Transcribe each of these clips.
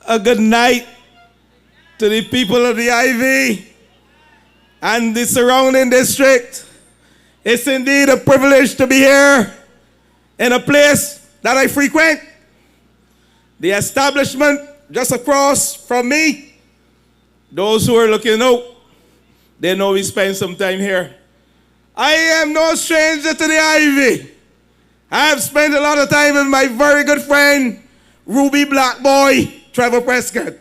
A good night to the people of the Ivy and the surrounding district. It's indeed a privilege to be here in a place that I frequent. The establishment just across from me. Those who are looking out, they know we spend some time here. I am no stranger to the Ivy. I have spent a lot of time with my very good friend, Ruby Black Boy, Trevor Prescott.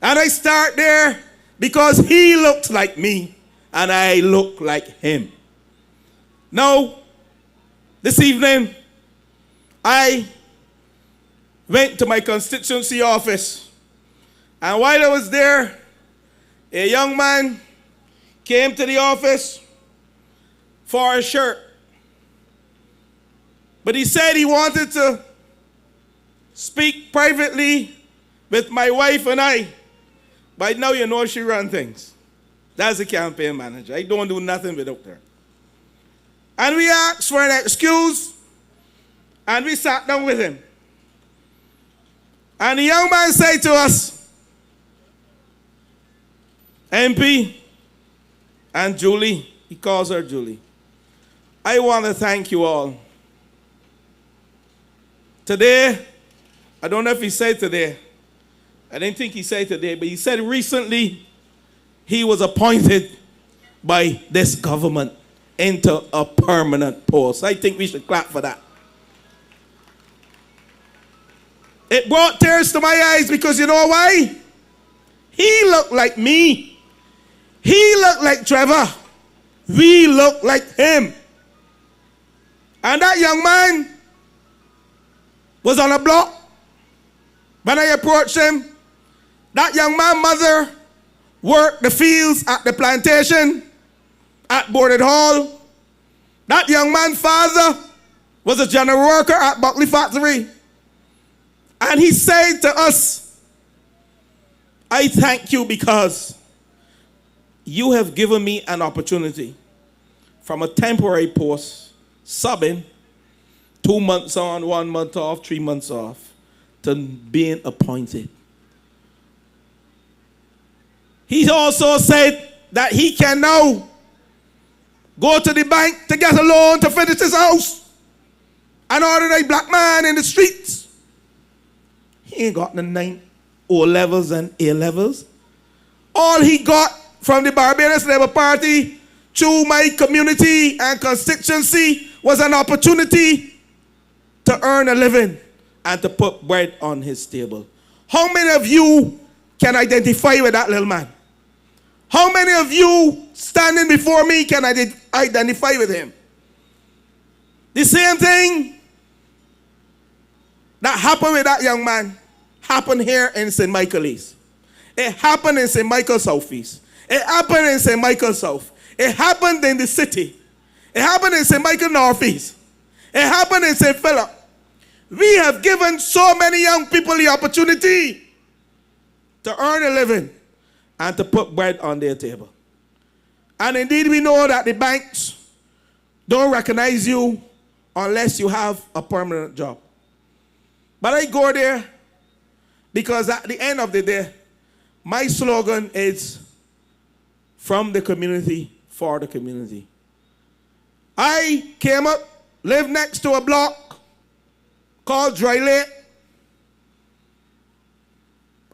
And I start there because he looks like me and I look like him. Now, this evening, I went to my constituency office. And while I was there, a young man came to the office for a shirt. But he said he wanted to speak privately with my wife and I. But now you know she runs things. That's the campaign manager. I don't do nothing without her. And we asked for an excuse, and we sat down with him. And the young man said to us, MP and Julie, he calls her Julie, I want to thank you all. Today, I don't know if he said today, I didn't think he said today, but he said recently he was appointed by this government into a permanent post. I think we should clap for that. It brought tears to my eyes because you know why? He looked like me. He looked like Trevor. We look like him. And that young man was on a block. When I approached him, that young man's mother worked the fields at the plantation at Boarded Hall. That young man's father was a general worker at Buckley Factory. And he said to us, I thank you because you have given me an opportunity from a temporary post, subbing, 2 months on, 1 month off, 3 months off, to being appointed. He also said that he can now go to the bank to get a loan to finish his house. An ordinary black man in the streets. He ain't got the 9 O-levels and A-levels. All he got from the Barbados Labour Party through my community and constituency was an opportunity to earn a living and to put bread on his table. How many of you can identify with that little man? How many of you standing before me can identify with him? The same thing that happened with that young man happened here in St. Michael East. It happened in St. Michael Southeast. It happened in St. Michael South. It happened in the city. It happened in St. Michael Northeast. It happened in St. Philip. We have given so many young people the opportunity to earn a living and to put bread on their table. And indeed we know that the banks don't recognize you unless you have a permanent job. But I go there because at the end of the day, my slogan is from the community, for the community. I came up, lived next to a block called Dry Lake.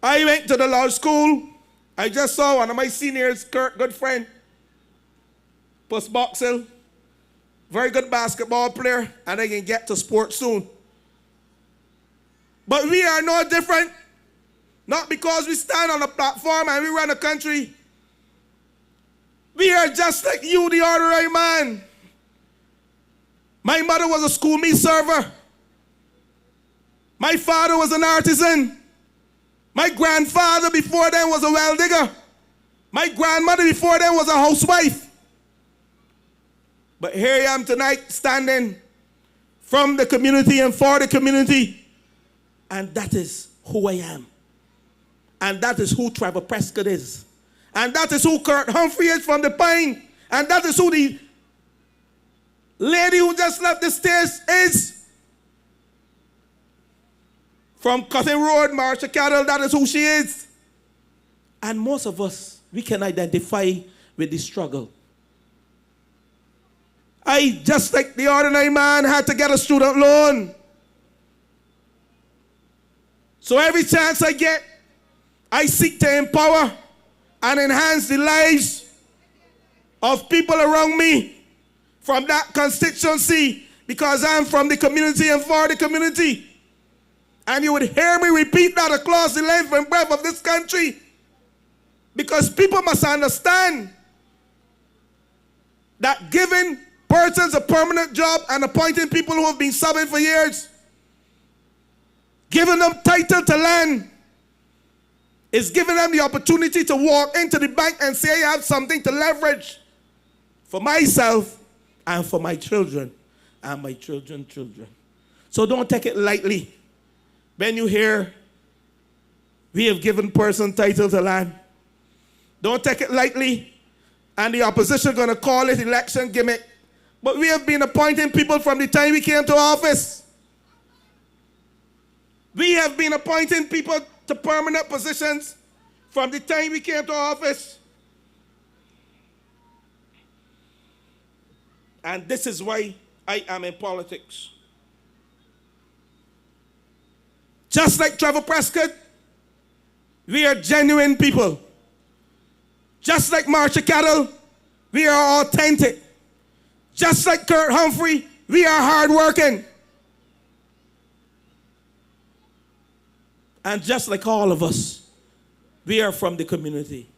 I went to the law school. I just saw one of my seniors, Kurt, good friend, Puss Boxell, very good basketball player, and I can get to sports soon. But we are no different, not because we stand on a platform and we run a country. We are just like you, the ordinary man. My mother was a school meat server. My father was an artisan. My grandfather before then was a well digger. My grandmother before then was a housewife. But here I am tonight standing from the community and for the community. And that is who I am. And that is who Trevor Prescott is. And that is who Kurt Humphrey is from the Pine. And that is who the lady who just left the stage is. From Cutting Road, Marsha Cattle, that is who she is. And most of us, we can identify with the struggle. I, just like the ordinary man, had to get a student loan. So every chance I get, I seek to empower and enhance the lives of people around me from that constituency, because I'm from the community and for the community. And you would hear me repeat that across the length and breadth of this country, because people must understand that giving persons a permanent job and appointing people who have been serving for years, giving them title to land, is giving them the opportunity to walk into the bank and say, I have something to leverage for myself and for my children and my children's children. So don't take it lightly when you hear we have given person title to land. Don't take it lightly, and the opposition going to call it election gimmick. But we have been appointing people from the time we came to office. We have been appointing people to permanent positions from the time we came to office. And this is why I am in politics. Just like Trevor Prescott, we are genuine people. Just like Marsha Cattle, we are authentic. Just like Kurt Humphrey, we are hardworking. And just like all of us, we are from the community.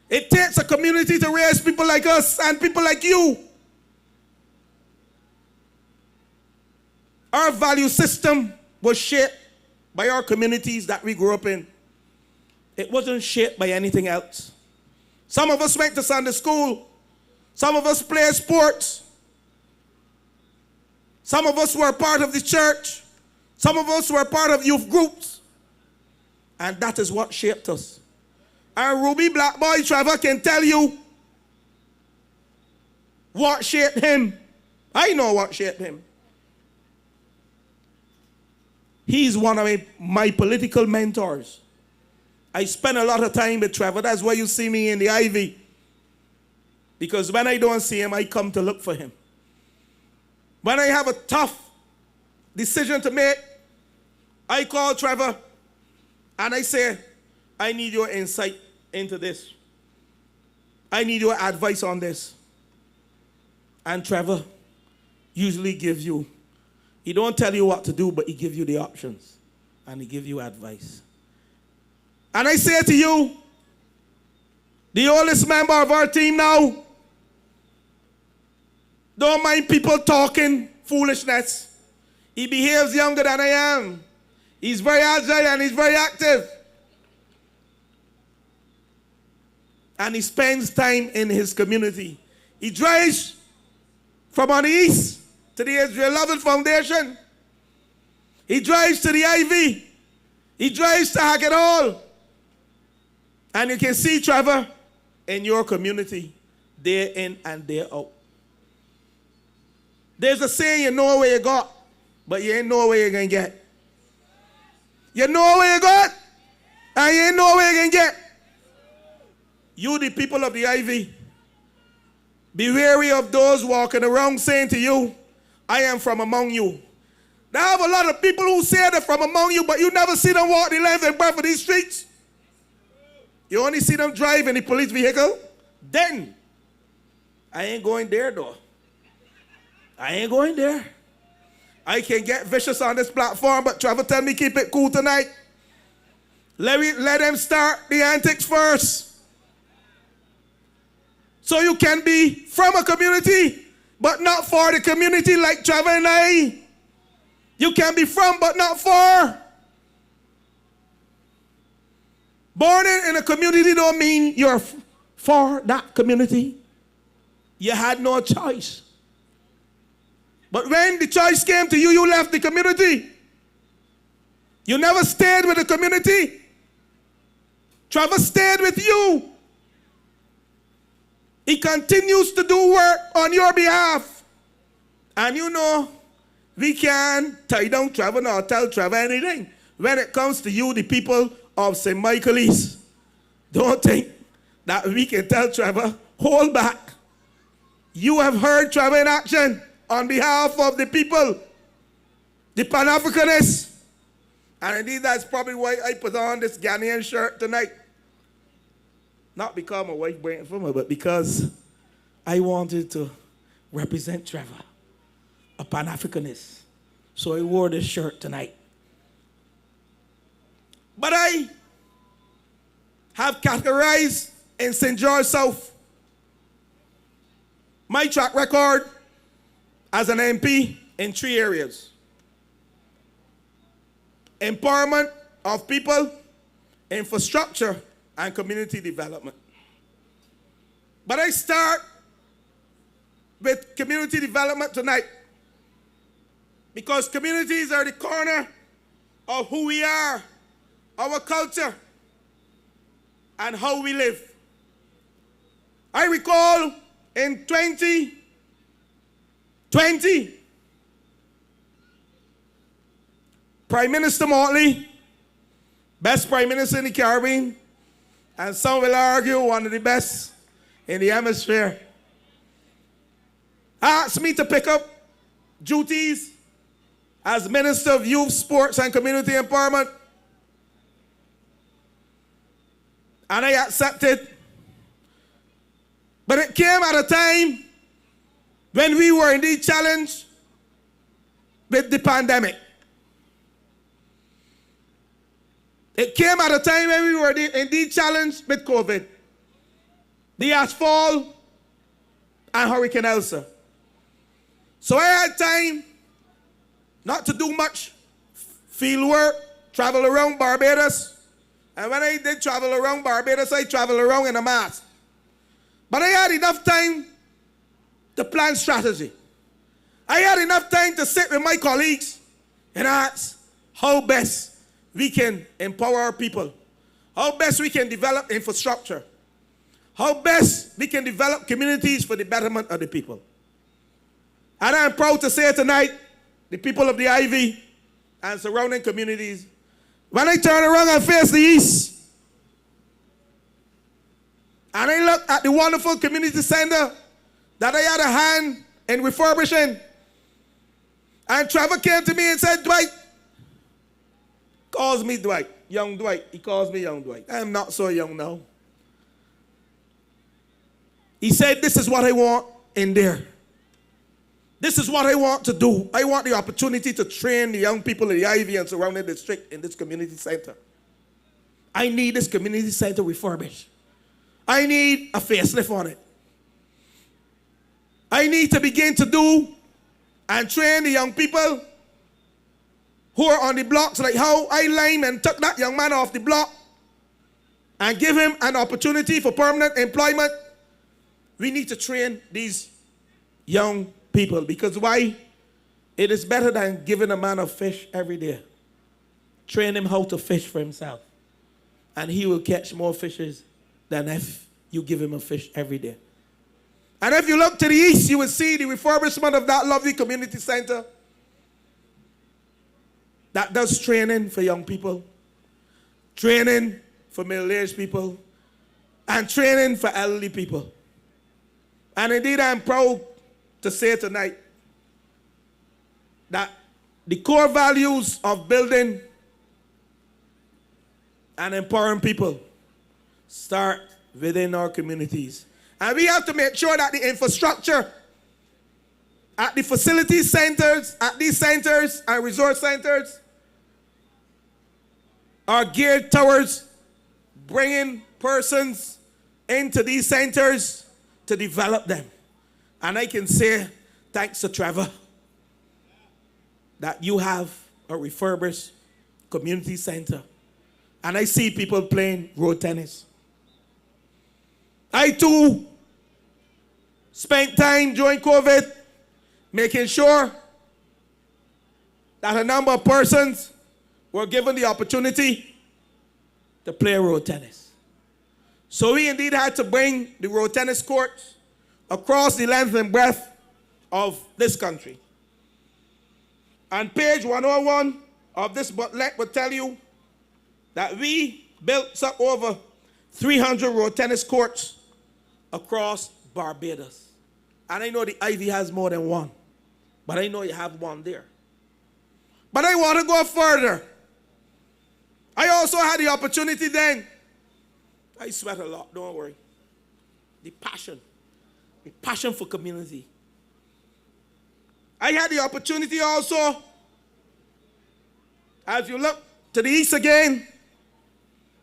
It takes a community to raise people like us and people like you. Our value system was shaped by our communities that we grew up in. It wasn't shaped by anything else. Some of us went to Sunday school. Some of us played sports. Some of us were part of the church. Some of us were part of youth groups. And that is what shaped us. And Ruby Black Boy Trevor can tell you what shaped him. I know what shaped him. He's one of my political mentors. I spend a lot of time with Trevor. That's why you see me in the Ivy. Because when I don't see him, I come to look for him. When I have a tough decision to make, I call Trevor and I say, I need your insight into this. I need your advice on this. And Trevor usually gives you, he don't tell you what to do, but he gives you the options and he gives you advice. And I say to you, the oldest member of our team now, don't mind people talking foolishness. He behaves younger than I am. He's very agile and he's very active. And he spends time in his community. He drives from on the east to the Israel Lovell Foundation. He drives to the Ivy. He drives to Hackett Hall. And you can see Trevor in your community, day in and day out. There's a saying, you know where you got, but you ain't know where you're going to get. You know where you got, and you ain't know where you're going to get. You, the people of the Ivy, be wary of those walking around saying to you, I am from among you. There have a lot of people who say they're from among you, but you never see them walk the length and breadth of these streets. You only see them drive in the police vehicle. Then, I ain't going there though. I ain't going there. I can get vicious on this platform, but Trevor tell me keep it cool tonight. Let them start the antics first. So you can be from a community, but not for the community like Trevor and I. You can be from, but not for. Born in a community don't mean you're for that community. You had no choice. But when the choice came to you, you left the community. You never stayed with the community. Trevor stayed with you. He continues to do work on your behalf. And you know, we can't tie down Trevor nor tell Trevor anything. when it comes to you, the people of St. Michael's, don't think that we can tell Trevor, hold back. You have heard Trevor in action on behalf of the people, the Pan-Africanists. And indeed, that's probably why I put on this Ghanaian shirt tonight. Not because my wife brought it for me, but because I wanted to represent Trevor, a Pan-Africanist. So I wore this shirt tonight. But I have categorized in St. George South my track record as an MP in 3 areas. Empowerment of people, infrastructure, and community development. But I start with community development tonight because communities are the corner of who we are, our culture, and how we live. I recall in 2020, Prime Minister Motley, best Prime Minister in the Caribbean, and some will argue one of the best in the hemisphere, asked me to pick up duties as Minister of Youth, Sports, and Community Empowerment. And I accepted. But it came at a time when we were indeed challenged with the pandemic. It came at a time when we were indeed challenged with COVID, the ashfall, and Hurricane Elsa. So I had time not to do much field work, travel around Barbados. And when I did travel around Barbados, I traveled around in a mask. But I had enough time to plan strategy. I had enough time to sit with my colleagues and ask how best we can empower our people, how best we can develop infrastructure, how best we can develop communities for the betterment of the people. And I'm proud to say tonight, the people of the Ivy and surrounding communities, when I turn around and face the east, and I look at the wonderful community center that I had a hand in refurbishing, and Trevor came to me and said, Dwight, calls me Dwight, young Dwight. He calls me young Dwight. I am not so young now. He said, this is what I want in there. This is what I want to do. I want the opportunity to train the young people in the Ivy and surrounding district in this community center. I need this community center refurbished. I need a facelift on it. I need to begin to do and train the young people who are on the blocks, like how I lime and took that young man off the block and give him an opportunity for permanent employment. We need to train these young people, because why? It is better than giving a man a fish every day. Train him how to fish for himself, and he will catch more fishes than if you give him a fish every day. And if you look to the east, you will see the refurbishment of that lovely community center that does training for young people, training for middle-aged people, and training for elderly people. And indeed, I'm proud to say tonight that the core values of building and empowering people start within our communities. And we have to make sure that the infrastructure at the facility centers, at these centers and resort centers are geared towards bringing persons into these centers to develop them. And I can say, thanks to Trevor, that you have a refurbished community center. And I see people playing road tennis. I too spent time during COVID making sure that a number of persons were given the opportunity to play road tennis. So we indeed had to bring the road tennis courts across the length and breadth of this country. And page 101 of this booklet will tell you that we built up over 300 road tennis courts across Barbados. And I know the Ivy has more than one, but I know you have one there. But I want to go further. I also had the opportunity then. I sweat a lot, don't worry. The passion for community. I had the opportunity also, as you look to the east again,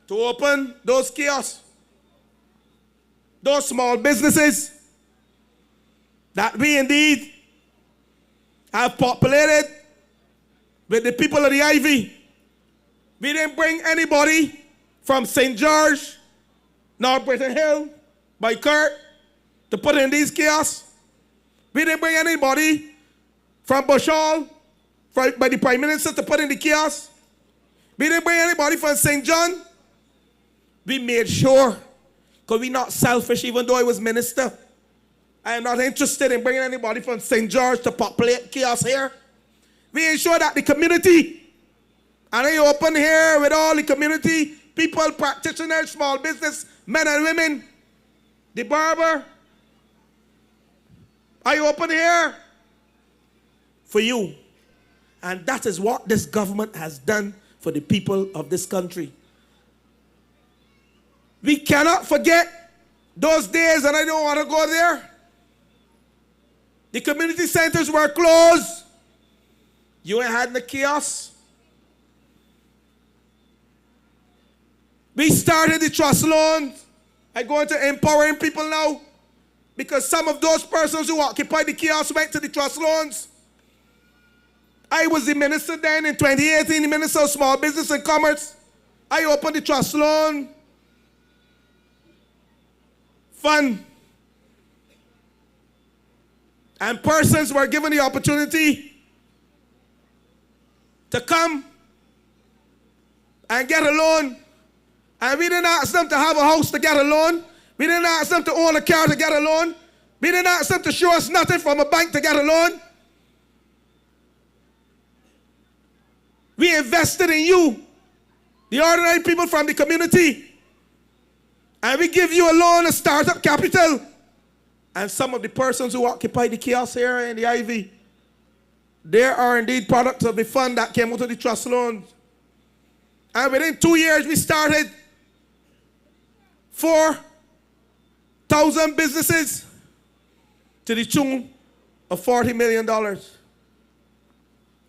to open those kiosks, those small businesses that we indeed have populated with the people of the Ivy. We didn't bring anybody from St. George, nor Britton Hill, by Kurt, to put in these kiosks. We didn't bring anybody from Bushall, by the Prime Minister, to put in the kiosks. We didn't bring anybody from St. John. We made sure, because we're not selfish, even though I was minister. I am not interested in bringing anybody from St. George to populate kiosks here. We ensure that the community, and I open here with all the community, people, practitioners, small business, men and women, the barber. I open here for you. And that is what this government has done for the people of this country. We cannot forget those days, and I don't want to go there. The community centers were closed. You ain't had the kiosks. We started the trust loans. I'm going to empowering people now, because some of those persons who occupied the kiosks went to the trust loans. I was the minister then in 2018, the Minister of Small Business and Commerce. I opened the trust loan fund. And persons were given the opportunity to come and get a loan. And we didn't ask them to have a house to get a loan. We didn't ask them to own a car to get a loan. We didn't ask them to show us nothing from a bank to get a loan. We invested in you, the ordinary people from the community. And we give you a loan, a startup capital. And some of the persons who occupy the kiosks here in the Ivy, there are indeed products of the fund that came out of the trust loans. And within 2 years, we started 4,000 businesses to the tune of $40 million.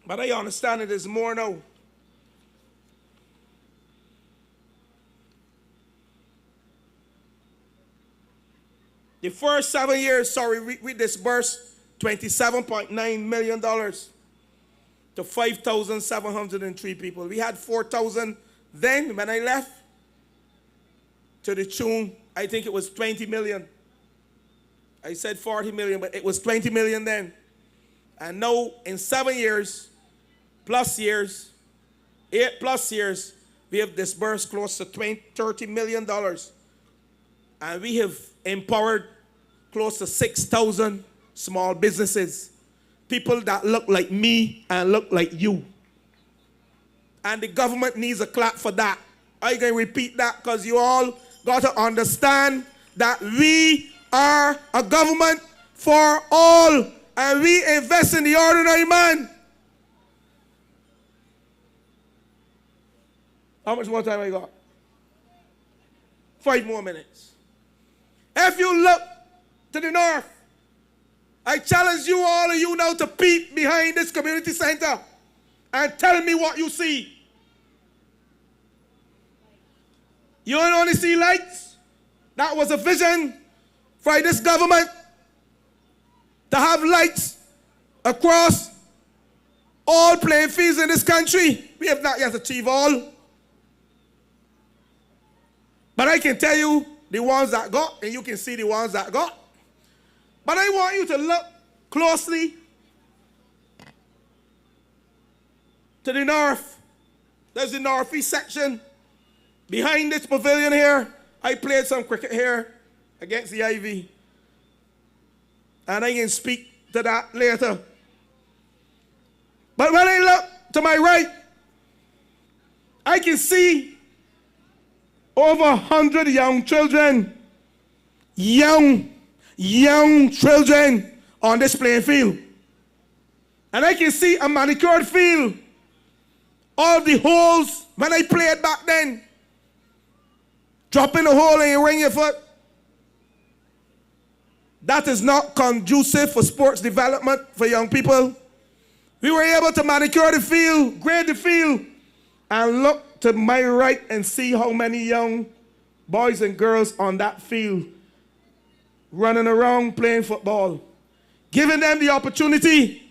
But I understand it is more now. The first 7 years, we disbursed $27.9 million to 5,703 people. We had 4,000 then when I left, to the tune, I think it was 20 million. I said 40 million, but it was 20 million then. And now in 7 years, 8+ years, we have disbursed close to $30 million. And we have empowered close to 6,000 small businesses. People that look like me and look like you. And the government needs a clap for that. I'm going to repeat that because you all got to understand that we are a government for all. And we invest in the ordinary man. How much more time I got? 5 more minutes. If you look to the north, I challenge you, all of you now, to peep behind this community center and tell me what you see. You don't only see lights. That was a vision for this government, to have lights across all playing fields in this country. We have not yet achieved all. But I can tell you the ones that got, and you can see the ones that got. But I want you to look closely to the north. There's the northeast section. Behind this pavilion here, I played some cricket here against the Ivy. And I can speak to that later. But when I look to my right, I can see over 100 young children, young children on this playing field. And I can see a manicured field. All the holes, when I played back then, dropping a hole and you ring your foot. That is not conducive for sports development for young people. We were able to manicure the field, grade the field, and look to my right and see how many young boys and girls on that field running around playing football, giving them the opportunity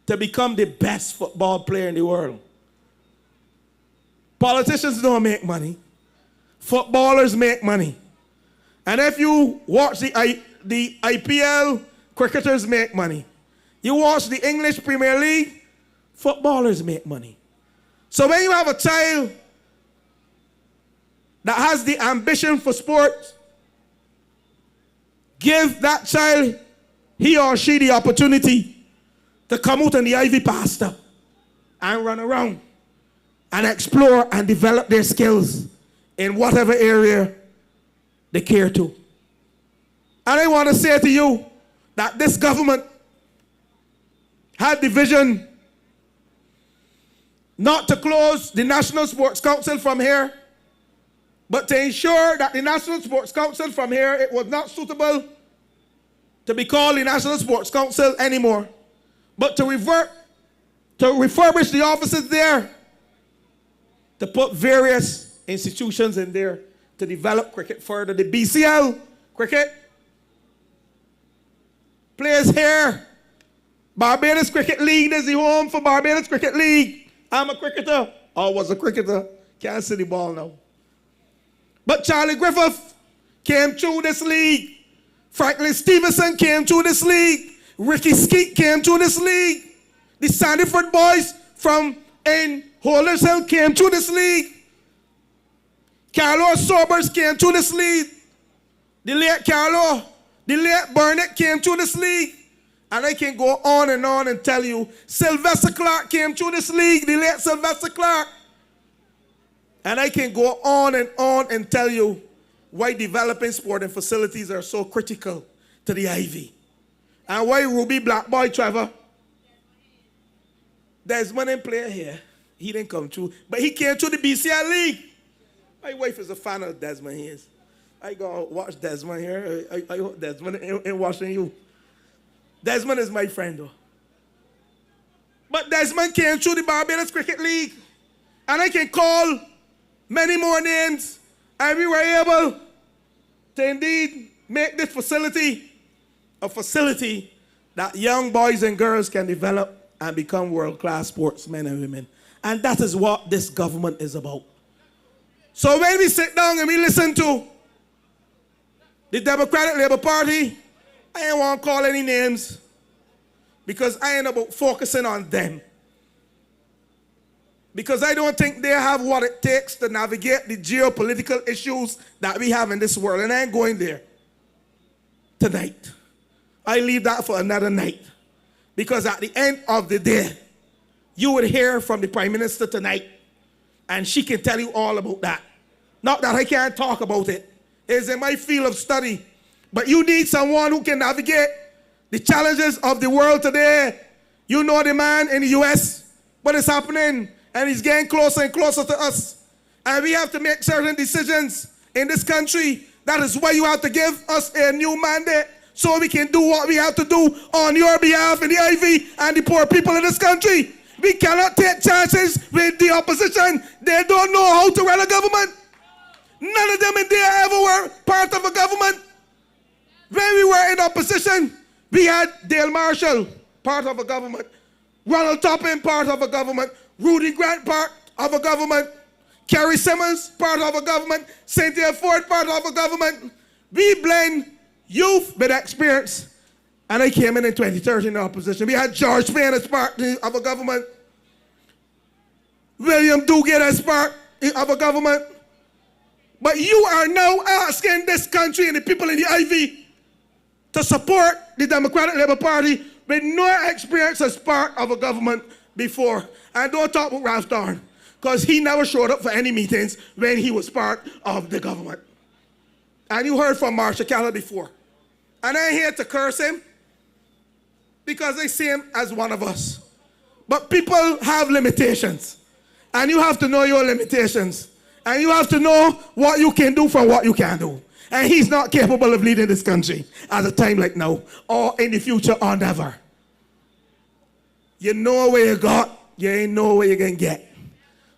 to become the best football player in the world. Politicians don't make money. Footballers make money. And if you watch the IPL, cricketers make money. You watch the English Premier League, footballers make money. So when you have a child that has the ambition for sport, give that child, he or she, the opportunity to come out in the Ivy pasture and run around and explore and develop their skills in whatever area they care to. And I want to say to you that this government had the vision not to close the National Sports Council from here, but to ensure that the National Sports Council from here, it was not suitable to be called the National Sports Council anymore, but to refurbish the offices there, to put various institutions in there to develop cricket further. The BCL cricket plays here. Barbados Cricket League is the home for Barbados Cricket League. I'm a cricketer, or was a cricketer. Can't see the ball now. But Charlie Griffith came through this league. Franklin Stevenson came through this league. Ricky Skeet came through this league. The Sandyford boys from in Holders Hill came through this league. Carlo Sobers came through this league. The late Carlo, the late Burnett came through this league. And I can go on and tell you, Sylvester Clark came through this league, the late Sylvester Clark. And I can go on and tell you why developing sporting facilities are so critical to the Ivy. And why Ruby Black Boy Trevor, Desmond didn't play here. He didn't come through. But he came through the BCL League. My wife is a fan of Desmond. He is. I go watch Desmond here. I hope Desmond ain't watching you. Desmond is my friend, though. But Desmond came through the Barbados Cricket League. And I can call many more names. And we were able to indeed make this facility a facility that young boys and girls can develop and become world-class sportsmen and women. And that is what this government is about. So when we sit down and we listen to the Democratic Labour Party, I ain't want to call any names because I ain't about focusing on them. Because I don't think they have what it takes to navigate the geopolitical issues that we have in this world. And I ain't going there tonight. I leave that for another night. Because at the end of the day, you would hear from the Prime Minister tonight, and she can tell you all about that. Not that I can't talk about it. It's in my field of study. But you need someone who can navigate the challenges of the world today. You know the man in the US, what is happening, and he's getting closer and closer to us. And we have to make certain decisions in this country. That is why you have to give us a new mandate so we can do what we have to do on your behalf in the Ivy and the poor people in this country. We cannot take chances with the opposition. They don't know how to run a government. None of them in there ever were part of a government. When we were in opposition, we had Dale Marshall, part of a government. Ronald Toppin, part of a government. Rudy Grant, part of a government. Kerry Simmons, part of a government. Cynthia Ford, part of a government. We blend youth with experience. And I came in 2013 in opposition. We had George Payne as part of a government. William Duguid as part of a government. But you are now asking this country and the people in the Ivy to support the Democratic Labour Party with no experience as part of a government before. And don't talk about Ralph Dorn. because he never showed up for any meetings when he was part of the government. And you heard from Marshall Keller before. And I ain't here to curse him because I see him as one of us. But people have limitations. And you have to know your limitations. And you have to know what you can do from what you can do. And he's not capable of leading this country at a time like now or in the future or never. You know where you got, you ain't know where you can get.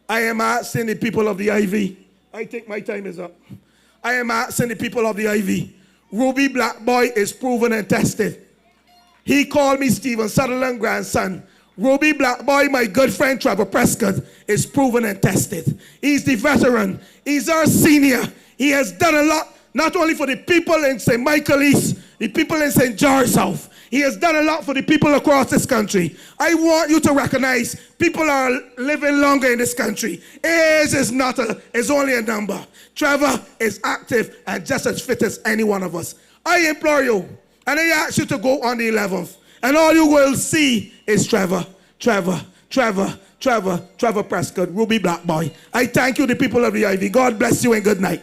I am asking the people of the IV. I think my time is up. I am asking the people of the IV. Ruby Black Boy is proven and tested. He called me Stephen Sutherland grandson. Ruby Black Boy, my good friend Trevor Prescott, is proven and tested. He's the veteran. He's our senior. He has done a lot, not only for the people in St. Michael East, the people in St. George South. He has done a lot for the people across this country. I want you to recognize people are living longer in this country. Age is only a number. Trevor is active and just as fit as any one of us. I implore you, and I ask you to go on the 11th, and all you will see is Trevor Prescott, Ruby Black Boy. I thank you, the people of the IV. God bless you and good night.